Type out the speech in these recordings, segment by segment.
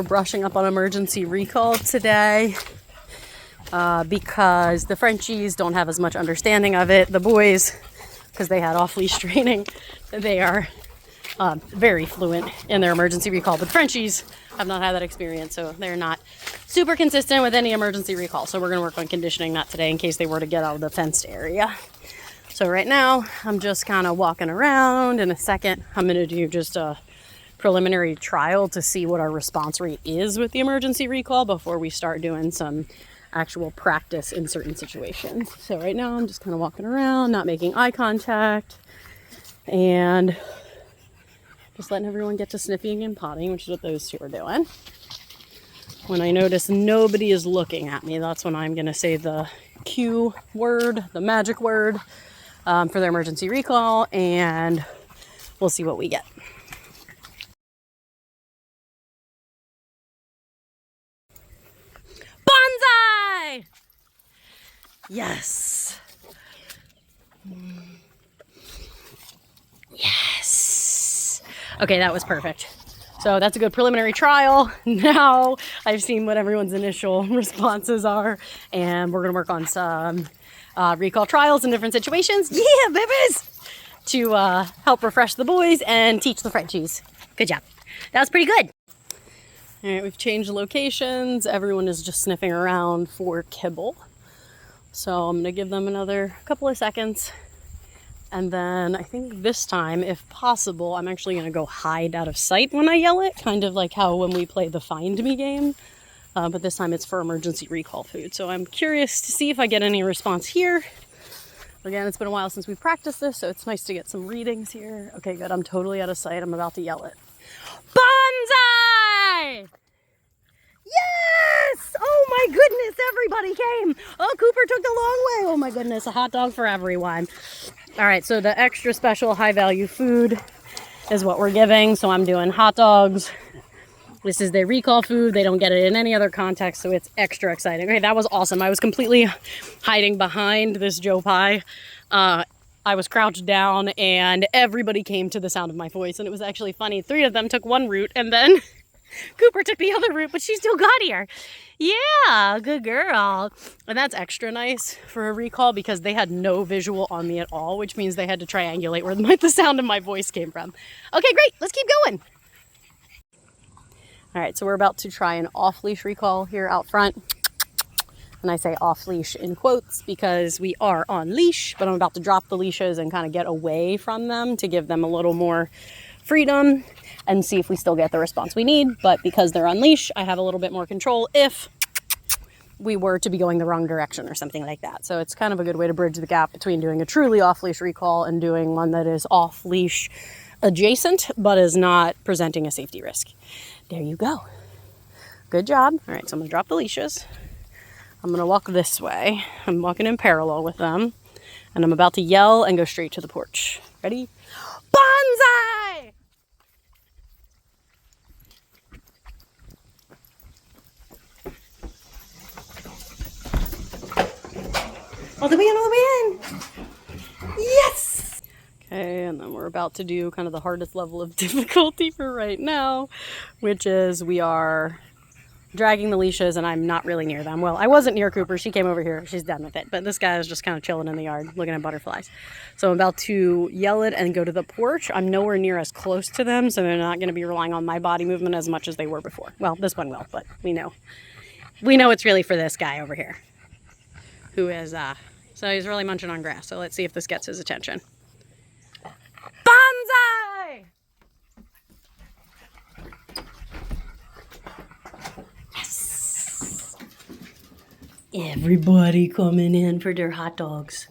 we're brushing up on emergency recall today because the Frenchies don't have as much understanding of it. The boys, because they had off-leash training, they are very fluent in their emergency recall. But Frenchies have not had that experience, so they're not super consistent with any emergency recall. So we're going to work on conditioning that today in case they were to get out of the fenced area. So right now, I'm just kind of walking around. In a second, I'm going to do just a preliminary trial to see what our response rate is with the emergency recall before we start doing some actual practice in certain situations. So right now, I'm just kind of walking around, not making eye contact, and just letting everyone get to sniffing and potting, which is what those two are doing. When I notice nobody is looking at me, that's when I'm going to say the Q word, the magic word, for their emergency recall, and we'll see what we get. Bonsai! Yes. Yes. Okay, that was perfect. So that's a good preliminary trial. Now I've seen what everyone's initial responses are, and we're going to work on some recall trials in different situations. Yeah, babies! To help refresh the boys and teach the Frenchies. Good job. That was pretty good. All right, we've changed locations. Everyone is just sniffing around for kibble. So I'm going to give them another couple of seconds. And then I think this time, if possible, I'm actually going to go hide out of sight when I yell it, kind of like how when we play the Find Me game. But this time it's for emergency recall food. So I'm curious to see if I get any response here. Again, it's been a while since we've practiced this, so it's nice to get some readings here. Okay, good. I'm totally out of sight. I'm about to yell it. Bonsai! Yes! Oh my goodness, everybody came. Oh, Cooper took the long way. Oh my goodness, a hot dog for everyone. All right, so the extra special high value food is what we're giving. So I'm doing hot dogs. This is their recall food. They don't get it in any other context, so it's extra exciting. Okay, that was awesome. I was completely hiding behind this Joe Pie. I was crouched down, and everybody came to the sound of my voice, and it was actually funny. 3 of them took one route, and then Cooper took the other route, but she still got here. Yeah, good girl. And that's extra nice for a recall because they had no visual on me at all, which means they had to triangulate where the sound of my voice came from. Okay, great. Let's keep going. All right, so we're about to try an off-leash recall here out front. And I say off-leash in quotes because we are on leash, but I'm about to drop the leashes and kind of get away from them to give them a little more freedom and see if we still get the response we need. But because they're on leash, I have a little bit more control if we were to be going the wrong direction or something like that. So it's kind of a good way to bridge the gap between doing a truly off-leash recall and doing one that is off-leash adjacent, but is not presenting a safety risk. There you go. Good job. All right, so I'm gonna drop the leashes. I'm gonna walk this way. I'm walking in parallel with them, and I'm about to yell and go straight to the porch. Ready? Bonsai! All the way in, all the way in. Yes! Okay, and then we're about to do kind of the hardest level of difficulty for right now, which is we are dragging the leashes and I'm not really near them. Well, I wasn't near Cooper. She came over here. She's done with it. But this guy is just kind of chilling in the yard looking at butterflies. So I'm about to yell it and go to the porch. I'm nowhere near as close to them, so they're not going to be relying on my body movement as much as they were before. Well, this one will, but we know it's really for this guy over here who is, so he's really munching on grass. So let's see if this gets his attention. Bonsai! Yes! Everybody coming in for their hot dogs.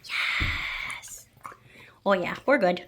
Yes! Oh yeah, we're good.